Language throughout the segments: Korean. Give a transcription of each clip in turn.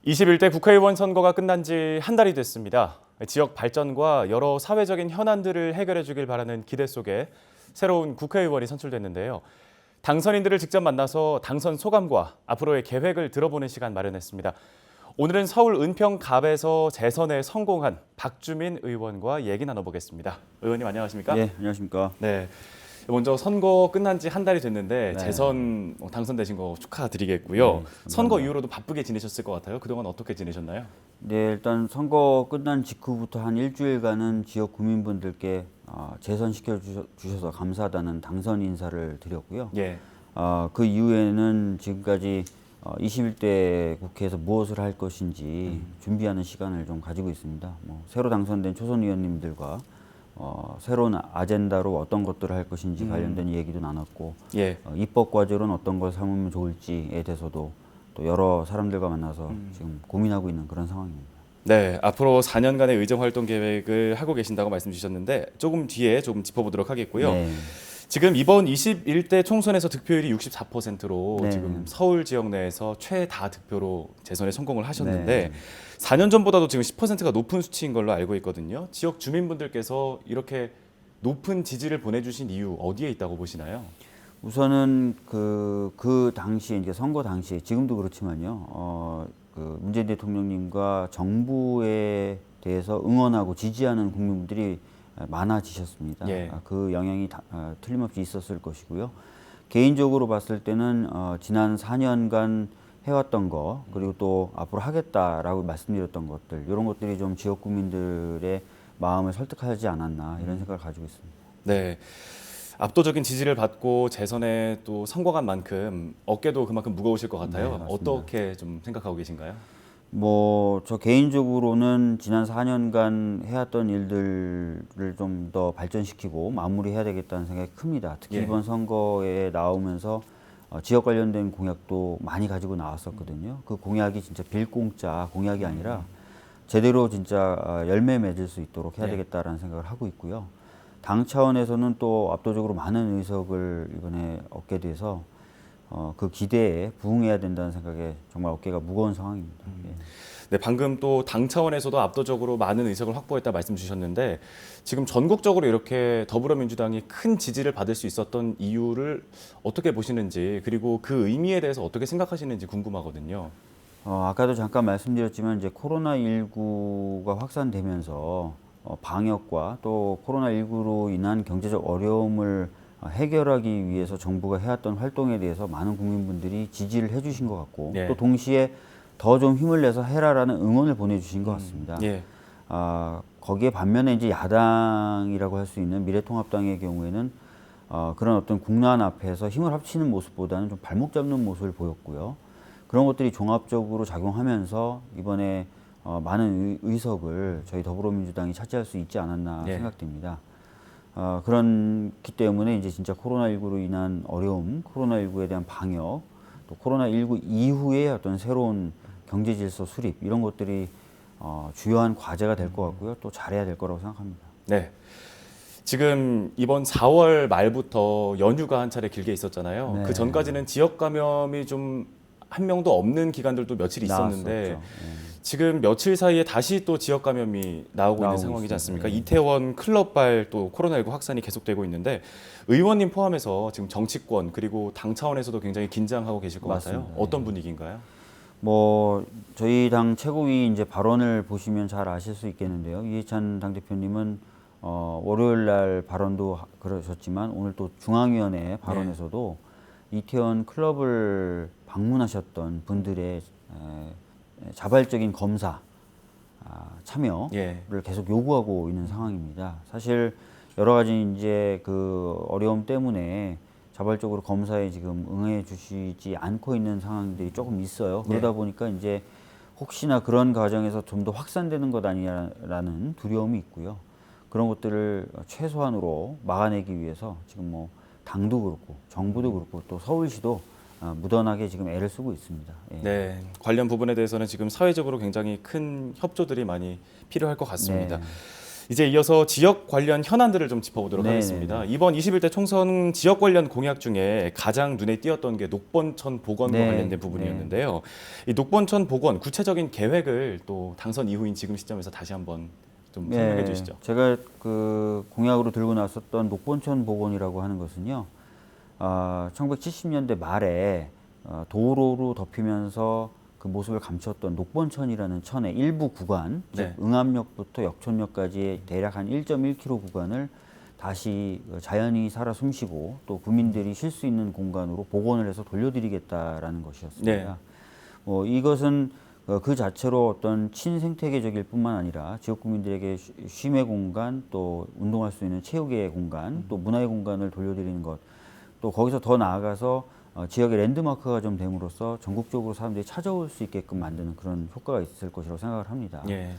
21대 국회의원 선거가 끝난 지 한 달이 됐습니다. 지역 발전과 여러 사회적인 현안들을 해결해 주길 바라는 기대 속에 새로운 국회의원이 선출됐는데요. 당선인들을 직접 만나서 당선 소감과 앞으로의 계획을 들어보는 시간 마련했습니다. 오늘은 서울 은평갑에서 재선에 성공한 박주민 의원과 얘기 나눠보겠습니다. 의원님 안녕하십니까? 네, 안녕하십니까? 네. 먼저 선거 끝난 지 한 달이 됐는데 네. 재선 당선되신 거 축하드리겠고요. 네, 선거 이후로도 바쁘게 지내셨을 것 같아요. 그동안 어떻게 지내셨나요? 네, 일단 선거 끝난 직후부터 한 일주일간은 지역 구민분들께 재선시켜 주셔서 감사하다는 당선 인사를 드렸고요. 예. 그 이후에는 지금까지 21대 국회에서 무엇을 할 것인지 준비하는 시간을 좀 가지고 있습니다. 새로 당선된 초선 의원님들과 새로운 아젠다로 어떤 것들을 할 것인지 관련된 얘기도 나눴고, 예. 입법 과제로는 어떤 걸 삼으면 좋을지에 대해서도 또 여러 사람들과 만나서 지금 고민하고 있는 그런 상황입니다. 네, 앞으로 4년간의 의정 활동 계획을 하고 계신다고 말씀 주셨는데 조금 뒤에 조금 짚어보도록 하겠고요. 네. 지금 이번 21대 총선에서 득표율이 64%로 네. 지금 서울 지역 내에서 최다 득표로 재선에 성공을 하셨는데 네. 4년 전보다도 지금 10%가 높은 수치인 걸로 알고 있거든요. 지역 주민분들께서 이렇게 높은 지지를 보내주신 이유 어디에 있다고 보시나요? 우선은 그 당시에 이제 선거 당시에 지금도 그렇지만요. 그 문재인 대통령님과 정부에 대해서 응원하고 지지하는 국민들이 많아지셨습니다. 예. 그 영향이 틀림없이 있었을 것이고요. 개인적으로 봤을 때는 지난 4년간 해왔던 거 그리고 또 앞으로 하겠다라고 말씀드렸던 것들 이런 것들이 좀 지역 국민들의 마음을 설득하지 않았나 이런 생각을 가지고 있습니다. 네. 압도적인 지지를 받고 재선에 또 성공한 만큼 어깨도 그만큼 무거우실 것 같아요. 네, 맞습니다. 어떻게 좀 생각하고 계신가요? 저 개인적으로는 지난 4년간 해왔던 일들을 좀 더 발전시키고 마무리해야 되겠다는 생각이 큽니다. 특히 예. 이번 선거에 나오면서 지역 관련된 공약도 많이 가지고 나왔었거든요. 그 공약이 진짜 빌공짜 공약이 아니라 제대로 진짜 열매 맺을 수 있도록 해야 예. 되겠다라는 생각을 하고 있고요. 당 차원에서는 또 압도적으로 많은 의석을 이번에 얻게 돼서 그 기대에 부응해야 된다는 생각에 정말 어깨가 무거운 상황입니다. 예. 네, 방금 또 당 차원에서도 압도적으로 많은 의석을 확보했다 말씀 주셨는데 지금 전국적으로 이렇게 더불어민주당이 큰 지지를 받을 수 있었던 이유를 어떻게 보시는지 그리고 그 의미에 대해서 어떻게 생각하시는지 궁금하거든요. 아까도 잠깐 말씀드렸지만 이제 코로나19가 확산되면서 방역과 또 코로나19로 인한 경제적 어려움을 해결하기 위해서 정부가 해왔던 활동에 대해서 많은 국민분들이 지지를 해주신 것 같고 네. 또 동시에 더 좀 힘을 내서 해라라는 응원을 보내주신 것 같습니다. 예. 거기에 반면에 이제 야당이라고 할 수 있는 미래통합당의 경우에는 그런 어떤 국난 앞에서 힘을 합치는 모습보다는 좀 발목 잡는 모습을 보였고요. 그런 것들이 종합적으로 작용하면서 이번에 많은 의석을 저희 더불어민주당이 차지할 수 있지 않았나 네. 생각됩니다. 그렇기 때문에 이제 진짜 코로나19로 인한 어려움, 코로나19에 대한 방역, 또 코로나19 이후의 어떤 새로운 경제 질서 수립 이런 것들이 주요한 과제가 될 것 같고요. 또 잘해야 될 거라고 생각합니다. 네. 지금 이번 4월 말부터 연휴가 한 차례 길게 있었잖아요. 네. 그 전까지는 지역 감염이 좀 한 명도 없는 기간들도 며칠 있었는데 나왔었죠. 지금 며칠 사이에 다시 또 지역 감염이 나오고 있는 상황이지 있습니다. 않습니까? 네. 이태원 클럽발 또 코로나19 확산이 계속되고 있는데 의원님 포함해서 지금 정치권 그리고 당 차원에서도 굉장히 긴장하고 계실 것 같아요. 맞습니다. 어떤 분위기인가요? 저희 당 최고위 이제 발언을 보시면 잘 아실 수 있겠는데요. 이해찬 당대표님은 월요일 날 발언도 그러셨지만 오늘 또 중앙위원회 발언에서도 이태원 클럽을 방문하셨던 분들의 자발적인 검사 참여를 예. 계속 요구하고 있는 상황입니다. 사실 여러 가지 이제 그 어려움 때문에 자발적으로 검사에 지금 응해 주시지 않고 있는 상황들이 조금 있어요. 그러다 보니까 이제 혹시나 그런 과정에서 좀 더 확산되는 것 아니냐라는 두려움이 있고요. 그런 것들을 최소한으로 막아내기 위해서 지금 당도 그렇고 정부도 그렇고 또 서울시도 무던하게 지금 애를 쓰고 있습니다. 예. 네, 관련 부분에 대해서는 지금 사회적으로 굉장히 큰 협조들이 많이 필요할 것 같습니다. 네. 이제 이어서 지역 관련 현안들을 좀 짚어보도록 네네네. 하겠습니다. 이번 21대 총선 지역 관련 공약 중에 가장 눈에 띄었던 게 녹번천 복원과 네. 관련된 부분이었는데요. 이 녹번천 복원 구체적인 계획을 또 당선 이후인 지금 시점에서 다시 한번 좀 설명해 주시죠. 제가 그 공약으로 들고 나섰던 녹번천 복원이라고 하는 것은요. 1970년대 말에 도로로 덮이면서 그 모습을 감췄던 녹번천이라는 천의 일부 구간, 네. 즉 응암역부터 역촌역까지의 대략 한 1.1km 구간을 다시 자연이 살아 숨쉬고 또 구민들이 쉴 수 있는 공간으로 복원을 해서 돌려드리겠다라는 것이었습니다. 네. 이것은 그 자체로 어떤 친생태계적일 뿐만 아니라 지역 구민들에게 쉼의 공간, 또 운동할 수 있는 체육의 공간, 또 문화의 공간을 돌려드리는 것, 또 거기서 더 나아가서 지역의 랜드마크가 좀 됨으로써 전국적으로 사람들이 찾아올 수 있게끔 만드는 그런 효과가 있을 것이라고 생각을 합니다. 예.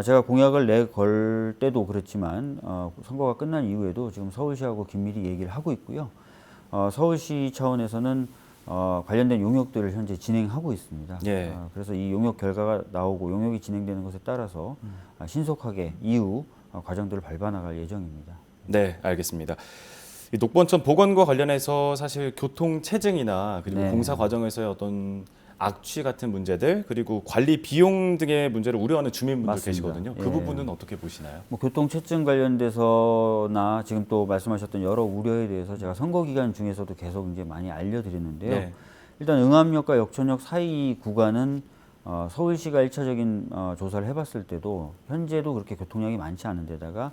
제가 공약을 내걸 때도 그렇지만 선거가 끝난 이후에도 지금 서울시하고 긴밀히 얘기를 하고 있고요. 서울시 차원에서는 관련된 용역들을 현재 진행하고 있습니다. 예. 그래서 이 용역 결과가 나오고 용역이 진행되는 것에 따라서 신속하게 이후 과정들을 밟아 나갈 예정입니다. 네, 알겠습니다. 이 녹번천 복원과 관련해서 사실 교통 체증이나 그리고 네. 공사 과정에서의 어떤 악취 같은 문제들 그리고 관리 비용 등의 문제를 우려하는 주민분들 맞습니다. 계시거든요. 그 예. 부분은 어떻게 보시나요? 교통체증 관련돼서나 지금 또 말씀하셨던 여러 우려에 대해서 제가 선거 기간 중에서도 계속 이제 많이 알려드렸는데요. 네. 일단 응암역과 역촌역 사이 구간은 서울시가 1차적인 조사를 해봤을 때도 현재도 그렇게 교통량이 많지 않은 데다가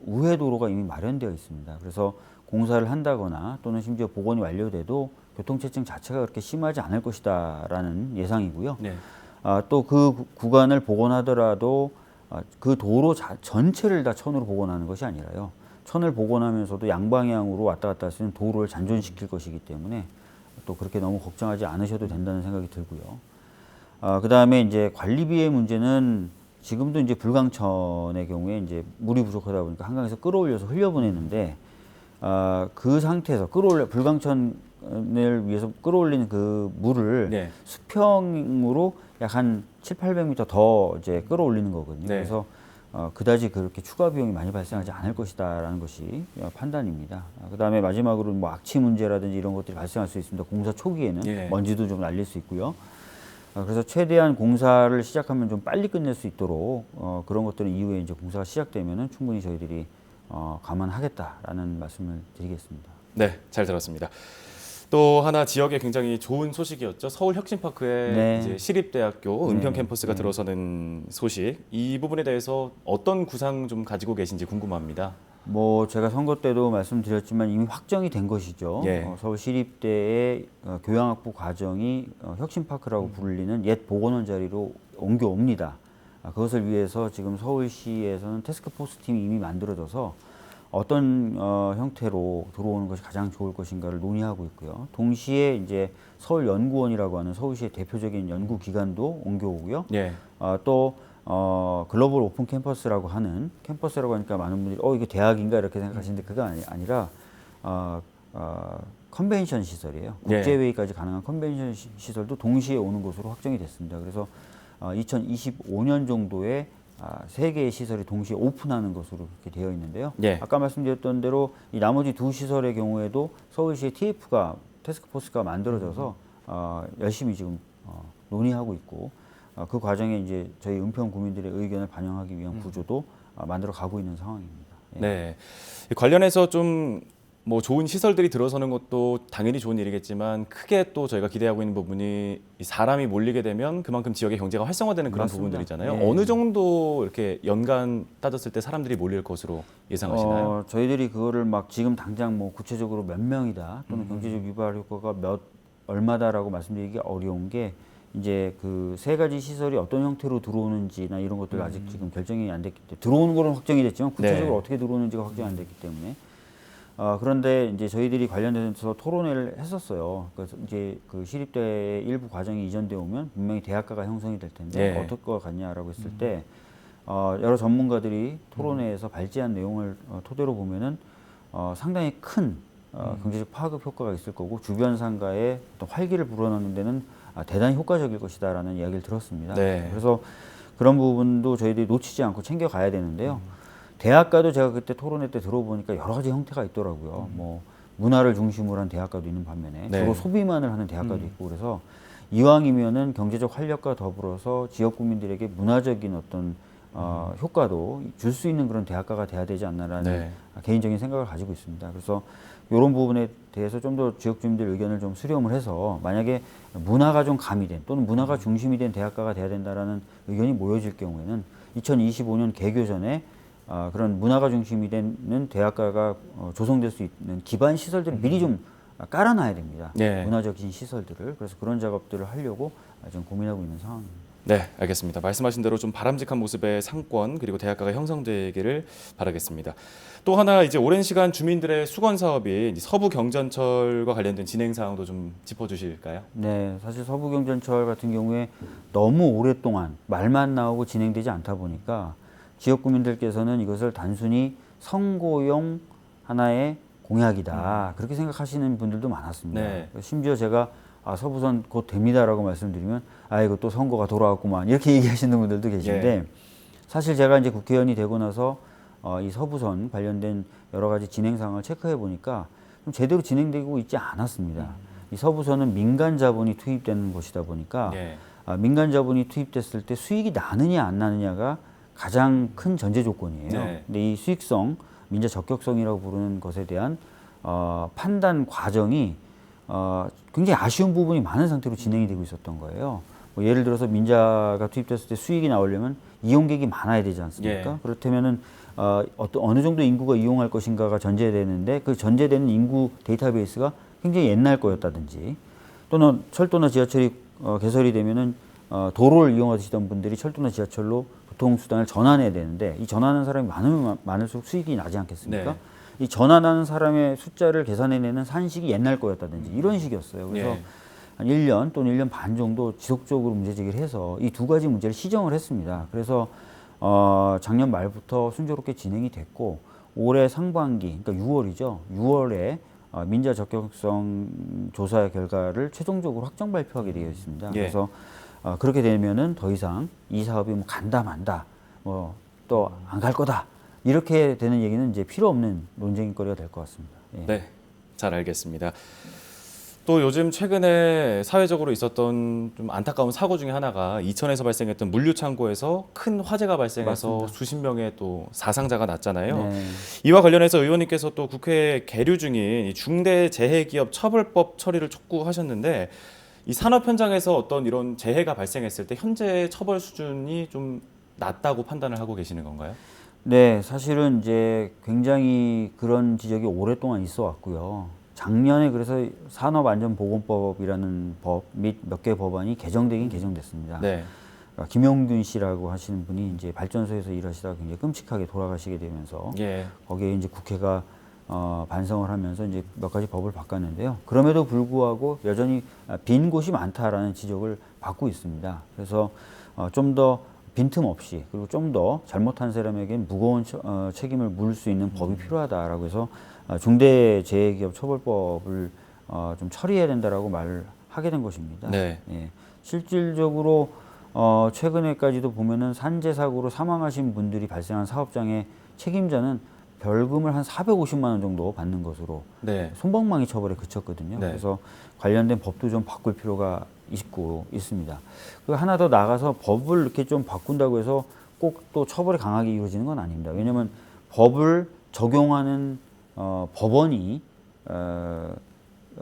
우회 도로가 이미 마련되어 있습니다. 그래서 공사를 한다거나 또는 심지어 복원이 완료돼도 교통체증 자체가 그렇게 심하지 않을 것이다라는 예상이고요. 네. 또 그 구간을 복원하더라도 그 도로 전체를 다 천으로 복원하는 것이 아니라요. 천을 복원하면서도 양방향으로 왔다 갔다 할 수 있는 도로를 잔존시킬 것이기 때문에 또 그렇게 너무 걱정하지 않으셔도 된다는 생각이 들고요. 그 다음에 이제 관리비의 문제는 지금도 이제 불광천의 경우에 이제 물이 부족하다 보니까 한강에서 끌어올려서 흘려보내는데 그 상태에서 불광천을 위해서 끌어올리는 그 물을 네. 수평으로 약 한 700~800m 더 이제 끌어올리는 거거든요. 네. 그래서 그다지 그렇게 추가 비용이 많이 발생하지 않을 것이다라는 것이 판단입니다. 그다음에 마지막으로 뭐 악취 문제라든지 이런 것들이 발생할 수 있습니다. 공사 초기에는 예. 먼지도 좀 날릴 수 있고요. 그래서 최대한 공사를 시작하면 좀 빨리 끝낼 수 있도록 그런 것들은 이후에 이제 공사가 시작되면은 충분히 저희들이 감안하겠다라는 말씀을 드리겠습니다. 네, 잘 들었습니다. 또 하나 지역에 굉장히 좋은 소식이었죠. 서울혁신파크에 네. 이제 시립대학교 은평 네. 캠퍼스가 들어서는 소식. 이 부분에 대해서 어떤 구상 좀 가지고 계신지 궁금합니다. 제가 선거 때도 말씀드렸지만 이미 확정이 된 것이죠. 예. 서울시립대의 교양학부 과정이 혁신파크라고 불리는 옛 보건원 자리로 옮겨옵니다. 그것을 위해서 지금 서울시에서는 태스크포스 팀이 이미 만들어져서 어떤 형태로 들어오는 것이 가장 좋을 것인가를 논의하고 있고요. 동시에 이제 서울연구원이라고 하는 서울시의 대표적인 연구 기관도 옮겨오고요. 예. 또 글로벌 오픈 캠퍼스라고 하는 캠퍼스라고 하니까 많은 분들이 이게 대학인가 이렇게 생각하시는데 그거 아니라 컨벤션 시설이에요. 예. 국제회의까지 가능한 컨벤션 시설도 동시에 오는 것으로 확정이 됐습니다. 그래서 2025년 정도에 3개의 시설이 동시에 오픈하는 것으로 그렇게 되어 있는데요. 예. 아까 말씀드렸던 대로 이 나머지 두 시설의 경우에도 서울시의 태스크포스가 만들어져서 열심히 지금 논의하고 있고 그 과정에 이제 저희 은평 구민들의 의견을 반영하기 위한 구조도 만들어 가고 있는 상황입니다. 예. 네. 관련해서 좀 뭐 좋은 시설들이 들어서는 것도 당연히 좋은 일이겠지만 크게 또 저희가 기대하고 있는 부분이 이 사람이 몰리게 되면 그만큼 지역의 경제가 활성화되는 그런 맞습니다. 부분들이잖아요. 예. 어느 정도 이렇게 연간 따졌을 때 사람들이 몰릴 것으로 예상하시나요? 저희들이 그거를 막 지금 당장 뭐 구체적으로 몇 명이다 또는 경제적 유발 효과가 얼마다라고 말씀드리기 어려운 게 이제 그 3가지 시설이 어떤 형태로 들어오는지나 이런 것들 아직 지금 결정이 안 됐기 때문에 들어오는 거는 확정이 됐지만 구체적으로 네. 어떻게 들어오는지가 확정이 안 됐기 때문에 그런데 이제 저희들이 관련돼서 토론회를 했었어요. 그래서 이제 그 시립대의 일부 과정이 이전돼 오면 분명히 대학가가 형성이 될 텐데 네. 어떨 것 같냐라고 했을 때 여러 전문가들이 토론회에서 발제한 내용을 토대로 보면은 상당히 큰 경제적 파급 효과가 있을 거고 주변 상가에 어떤 활기를 불어넣는 데는 대단히 효과적일 것이다라는 이야기를 들었습니다. 네. 그래서 그런 부분도 저희들이 놓치지 않고 챙겨가야 되는데요. 대학가도 제가 그때 토론회 때 들어보니까 여러 가지 형태가 있더라고요. 뭐 문화를 중심으로 한 대학가도 있는 반면에 네. 주로 소비만을 하는 대학가도 있고 그래서 이왕이면은 경제적 활력과 더불어서 지역 국민들에게 문화적인 어떤 효과도 줄 수 있는 그런 대학가가 돼야 되지 않나라는 네. 개인적인 생각을 가지고 있습니다. 그래서 이런 부분에 대해서 좀 더 지역 주민들 의견을 좀 수렴을 해서 만약에 문화가 좀 가미된 또는 문화가 중심이 된 대학가가 돼야 된다라는 의견이 모여질 경우에는 2025년 개교 전에 그런 문화가 중심이 되는 대학가가 조성될 수 있는 기반 시설들을 미리 좀 깔아놔야 됩니다. 네. 문화적인 시설들을. 그래서 그런 작업들을 하려고 좀 고민하고 있는 상황입니다. 네, 알겠습니다. 말씀하신 대로 좀 바람직한 모습의 상권 그리고 대학가가 형성되기를 바라겠습니다. 또 하나 이제 오랜 시간 주민들의 수건 사업인 서부 경전철과 관련된 진행 사항도 좀 짚어주실까요? 네, 사실 서부경전철 같은 경우에 너무 오랫동안 말만 나오고 진행되지 않다 보니까 지역 구민들께서는 이것을 단순히 선거용 하나의 공약이다 그렇게 생각하시는 분들도 많았습니다. 네. 심지어 제가 서부선 곧 됩니다라고 말씀드리면 이거 또 선거가 돌아왔구만 이렇게 얘기하시는 분들도 계신데 사실 제가 이제 국회의원이 되고 나서 이 서부선 관련된 여러 가지 진행 상황을 체크해 보니까 좀 제대로 진행되고 있지 않았습니다. 이 서부선은 민간 자본이 투입되는 곳이다 보니까 네. 민간 자본이 투입됐을 때 수익이 나느냐 안 나느냐가 가장 큰 전제 조건이에요. 네. 근데 이 수익성, 민자 적격성이라고 부르는 것에 대한 판단 과정이 굉장히 아쉬운 부분이 많은 상태로 진행이 되고 있었던 거예요. 뭐 예를 들어서 민자가 투입됐을 때 수익이 나오려면 이용객이 많아야 되지 않습니까? 예. 그렇다면은 어느 정도 인구가 이용할 것인가가 전제되는데 그 전제되는 인구 데이터베이스가 굉장히 옛날 거였다든지 또는 철도나 지하철이 개설이 되면은 도로를 이용하시던 분들이 철도나 지하철로 교통수단을 전환해야 되는데 이 전환하는 사람이 많으면 많을수록 수익이 나지 않겠습니까? 네. 이 전환하는 사람의 숫자를 계산해내는 산식이 옛날 거였다든지 이런 식이었어요. 그래서 예. 한 1년 또는 1년 반 정도 지속적으로 문제 제기를 해서 이 두 가지 문제를 시정을 했습니다. 그래서 작년 말부터 순조롭게 진행이 됐고 올해 상반기, 그러니까 6월이죠. 6월에 민자 적격성 조사 결과를 최종적으로 확정 발표하게 되어 있습니다. 예. 그래서 그렇게 되면은 더 이상 이 사업이 뭐 간다 만다, 뭐 또 안 갈 거다 이렇게 되는 얘기는 이제 필요 없는 논쟁거리가 될 것 같습니다. 예. 네, 잘 알겠습니다. 또 요즘 최근에 사회적으로 있었던 좀 안타까운 사고 중에 하나가 이천에서 발생했던 물류 창고에서 큰 화재가 발생해서 맞습니다. 수십 명의 또 사상자가 났잖아요. 네. 이와 관련해서 의원님께서 또 국회에 계류 중인 이 중대재해기업 처벌법 처리를 촉구하셨는데 이 산업 현장에서 어떤 이런 재해가 발생했을 때 현재 처벌 수준이 좀 낮다고 판단을 하고 계시는 건가요? 네, 사실은 이제 굉장히 그런 지적이 오랫동안 있어 왔고요. 작년에 그래서 산업안전보건법이라는 법 및 몇 개 법안이 개정되긴 개정됐습니다. 네. 그러니까 김용균 씨라고 하시는 분이 이제 발전소에서 일하시다가 굉장히 끔찍하게 돌아가시게 되면서 예. 거기에 이제 국회가 반성을 하면서 이제 몇 가지 법을 바꿨는데요. 그럼에도 불구하고 여전히 빈 곳이 많다라는 지적을 받고 있습니다. 그래서 좀 더 빈틈없이 그리고 좀 더 잘못한 사람에겐 무거운 책임을 물을 수 있는 법이 필요하다라고 해서 중대재해기업처벌법을 좀 처리해야 된다라고 말을 하게 된 것입니다. 네. 예. 실질적으로 최근에까지도 보면은 산재 사고로 사망하신 분들이 발생한 사업장의 책임자는 벌금을 한 450만 원 정도 받는 것으로 네. 손방망이 처벌에 그쳤거든요. 네. 그래서 관련된 법도 좀 바꿀 필요가 있습니다. 그리고 하나 더 나아가서 법을 이렇게 좀 바꾼다고 해서 꼭 또 처벌이 강하게 이루어지는 건 아닙니다. 왜냐하면 법을 적용하는 법원이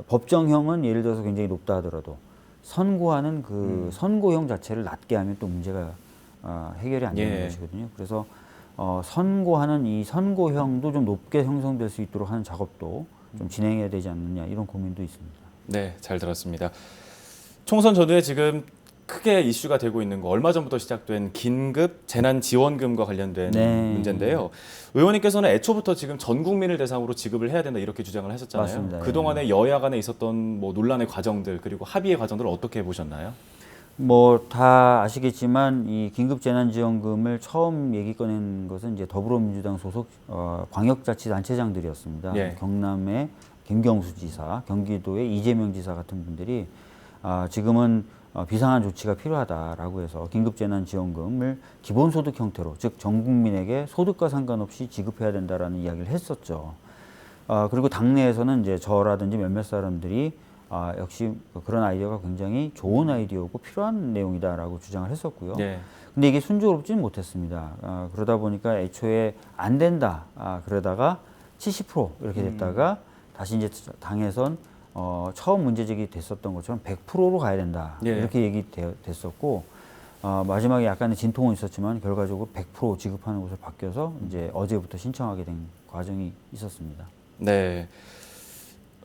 법정형은 예를 들어서 굉장히 높다 하더라도 선고하는 그 선고형 자체를 낮게 하면 또 문제가 해결이 안 되는 예. 것이거든요. 그래서 선고하는 이 선고형도 좀 높게 형성될 수 있도록 하는 작업도 좀 진행해야 되지 않느냐 이런 고민도 있습니다. 네, 잘 들었습니다. 총선 전후에 지금 크게 이슈가 되고 있는 거 얼마 전부터 시작된 긴급 재난지원금과 관련된 네. 문제인데요. 의원님께서는 애초부터 지금 전 국민을 대상으로 지급을 해야 된다 이렇게 주장을 하셨잖아요. 맞습니다. 그동안에 여야 간에 있었던 뭐 논란의 과정들 그리고 합의의 과정들을 어떻게 보셨나요? 뭐 다 아시겠지만 이 긴급재난지원금을 처음 얘기 꺼낸 것은 이제 더불어민주당 소속 광역자치단체장들이었습니다. 예. 경남의 김경수 지사, 경기도의 이재명 지사 같은 분들이 지금은 비상한 조치가 필요하다라고 해서 긴급재난지원금을 기본소득 형태로, 즉 전 국민에게 소득과 상관없이 지급해야 된다라는 이야기를 했었죠. 그리고 당내에서는 이제 저라든지 몇몇 사람들이 역시 그런 아이디어가 굉장히 좋은 아이디어고 필요한 내용이다라고 주장을 했었고요. 예. 근데 이게 순조롭지는 못했습니다. 그러다 보니까 애초에 안 된다. 그러다가 70% 이렇게 됐다가 다시 이제 당에선 처음 문제제기 됐었던 것처럼 100%로 가야 된다. 예. 이렇게 얘기됐었고 마지막에 약간의 진통은 있었지만 결과적으로 100% 지급하는 것으로 바뀌어서 이제 어제부터 신청하게 된 과정이 있었습니다. 네.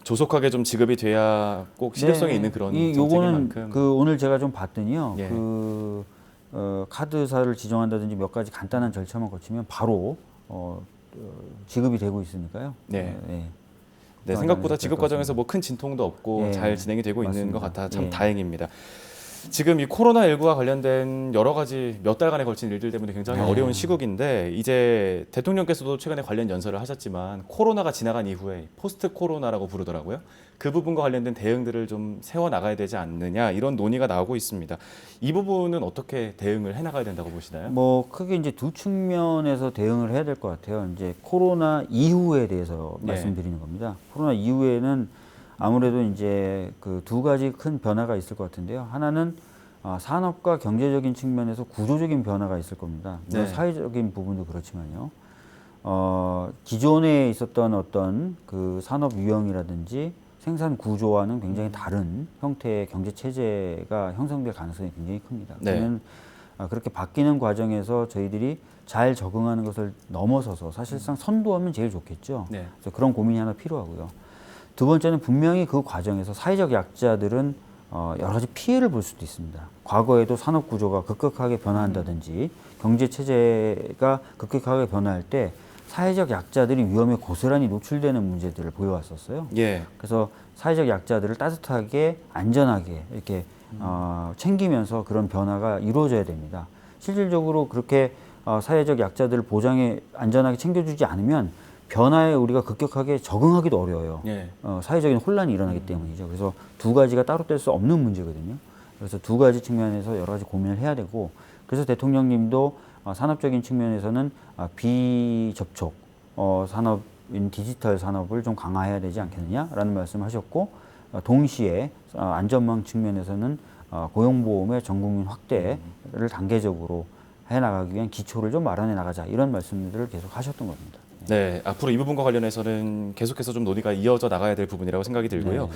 조속하게 좀 지급이 돼야 꼭 실효성이 있는 그런 정책인 요거는 만큼. 오늘 제가 좀 봤더니요. 예. 카드사를 지정한다든지 몇 가지 간단한 절차만 거치면 바로 지급이 되고 있으니까요. 네. 네. 네, 생각보다 지급 과정에서 뭐 큰 진통도 없고 예, 잘 진행이 되고 있는 맞습니다. 것 같아 참 예. 다행입니다. 지금 이 코로나19와 관련된 여러 가지 몇 달간에 걸친 일들 때문에 굉장히 네. 어려운 시국인데 이제 대통령께서도 최근에 관련 연설을 하셨지만 코로나가 지나간 이후에 포스트 코로나라고 부르더라고요. 그 부분과 관련된 대응들을 좀 세워나가야 되지 않느냐 이런 논의가 나오고 있습니다. 이 부분은 어떻게 대응을 해나가야 된다고 보시나요? 뭐 크게 이제 두 측면에서 대응을 해야 될 것 같아요. 이제 코로나 이후에 대해서 네. 말씀드리는 겁니다. 코로나 이후에는 아무래도 이제 그 두 가지 큰 변화가 있을 것 같은데요. 하나는 산업과 경제적인 측면에서 구조적인 변화가 있을 겁니다. 물론 네. 사회적인 부분도 그렇지만요. 기존에 있었던 어떤 그 산업 유형이라든지 생산 구조와는 굉장히 다른 형태의 경제 체제가 형성될 가능성이 굉장히 큽니다. 네. 그러면 그렇게 바뀌는 과정에서 저희들이 잘 적응하는 것을 넘어서서 사실상 선도하면 제일 좋겠죠. 네. 그래서 그런 고민이 하나 필요하고요. 두 번째는 분명히 그 과정에서 사회적 약자들은 여러 가지 피해를 볼 수도 있습니다. 과거에도 산업 구조가 급격하게 변화한다든지 경제 체제가 급격하게 변화할 때 사회적 약자들이 위험에 고스란히 노출되는 문제들을 보여왔었어요. 예. 그래서 사회적 약자들을 따뜻하게 안전하게 이렇게 챙기면서 그런 변화가 이루어져야 됩니다. 실질적으로 그렇게 사회적 약자들을 보장해 안전하게 챙겨주지 않으면 변화에 우리가 급격하게 적응하기도 어려워요. 예. 사회적인 혼란이 일어나기 때문이죠. 그래서 두 가지가 따로 뗄 수 없는 문제거든요. 그래서 두 가지 측면에서 여러 가지 고민을 해야 되고, 그래서 대통령님도 산업적인 측면에서는 비접촉 산업인 디지털 산업을 좀 강화해야 되지 않겠느냐라는 말씀하셨고, 동시에 안전망 측면에서는 고용보험의 전국민 확대를 단계적으로 해나가기 위한 기초를 좀 마련해 나가자, 이런 말씀들을 계속 하셨던 겁니다. 네, 앞으로 이 부분과 관련해서는 계속해서 좀 논의가 이어져 나가야 될 부분이라고 생각이 들고요. 네.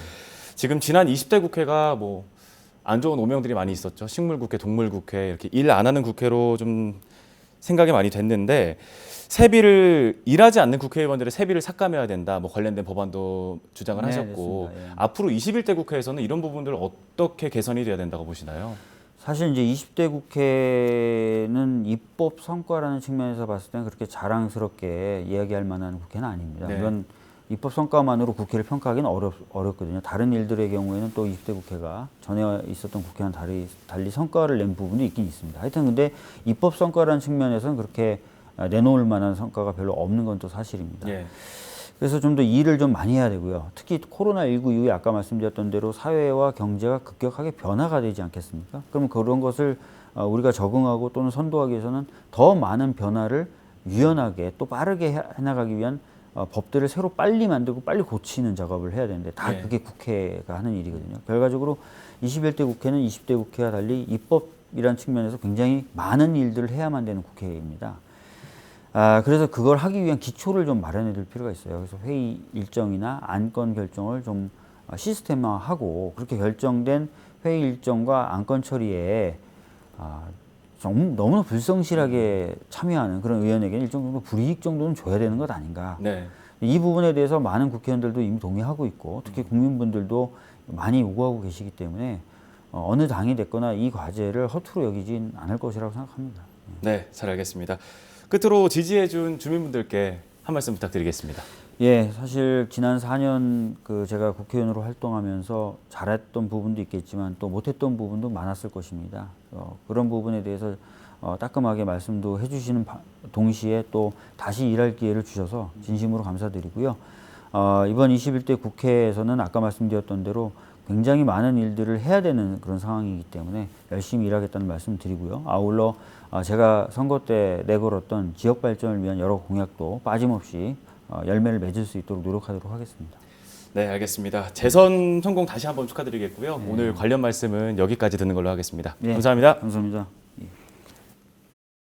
지금 지난 20대 국회가 뭐 안 좋은 오명들이 많이 있었죠. 식물국회, 동물국회 이렇게 일 안 하는 국회로 좀 생각이 많이 됐는데 세비를 일하지 않는 국회의원들의 세비를 삭감해야 된다. 뭐 관련된 법안도 주장을 네, 하셨고 됐습니다. 예. 앞으로 21대 국회에서는 이런 부분들 어떻게 개선이 돼야 된다고 보시나요? 사실 이제 20대 국회는 입법 성과라는 측면에서 봤을 때는 그렇게 자랑스럽게 이야기할 만한 국회는 아닙니다. 네. 물론 입법 성과만으로 국회를 평가하기는 어렵거든요. 다른 일들의 경우에는 또 20대 국회가 전에 있었던 국회와는 달리 성과를 낸 부분이 있긴 있습니다. 하여튼 근데 입법 성과라는 측면에서는 그렇게 내놓을 만한 성과가 별로 없는 건 또 사실입니다. 예. 그래서 좀 더 일을 좀 많이 해야 되고요. 특히 코로나19 이후에 아까 말씀드렸던 대로 사회와 경제가 급격하게 변화가 되지 않겠습니까? 그러면 그런 것을 우리가 적응하고 또는 선도하기 위해서는 더 많은 변화를 유연하게 또 빠르게 해나가기 위한 법들을 새로 빨리 만들고 빨리 고치는 작업을 해야 되는데 다 네. 그게 국회가 하는 일이거든요. 결과적으로 21대 국회는 20대 국회와 달리 입법이라는 측면에서 굉장히 많은 일들을 해야만 되는 국회입니다. 그래서 그걸 하기 위한 기초를 좀 마련해 둘 필요가 있어요. 그래서 회의 일정이나 안건 결정을 좀 시스템화하고, 그렇게 결정된 회의 일정과 안건 처리에 너무나 불성실하게 참여하는 그런 의원에게는 일정 정도 불이익 정도는 줘야 되는 것 아닌가. 네. 이 부분에 대해서 많은 국회의원들도 이미 동의하고 있고, 특히 국민분들도 많이 요구하고 계시기 때문에 어느 당이 됐거나 이 과제를 허투루 여기진 않을 것이라고 생각합니다. 네, 잘 알겠습니다. 끝으로 지지해준 주민분들께 한 말씀 부탁드리겠습니다. 예, 사실 지난 4년 제가 국회의원으로 활동하면서 잘했던 부분도 있겠지만 또 못했던 부분도 많았을 것입니다. 그런 부분에 대해서 따끔하게 말씀도 해주시는 동시에 또 다시 일할 기회를 주셔서 진심으로 감사드리고요. 이번 21대 국회에서는 아까 말씀드렸던 대로 굉장히 많은 일들을 해야 되는 그런 상황이기 때문에 열심히 일하겠다는 말씀 드리고요. 아울러 제가 선거 때 내걸었던 지역 발전을 위한 여러 공약도 빠짐없이 열매를 맺을 수 있도록 노력하도록 하겠습니다. 네, 알겠습니다. 재선 성공 다시 한번 축하드리겠고요. 오늘 관련 말씀은 여기까지 듣는 걸로 하겠습니다. 네, 감사합니다. 감사합니다.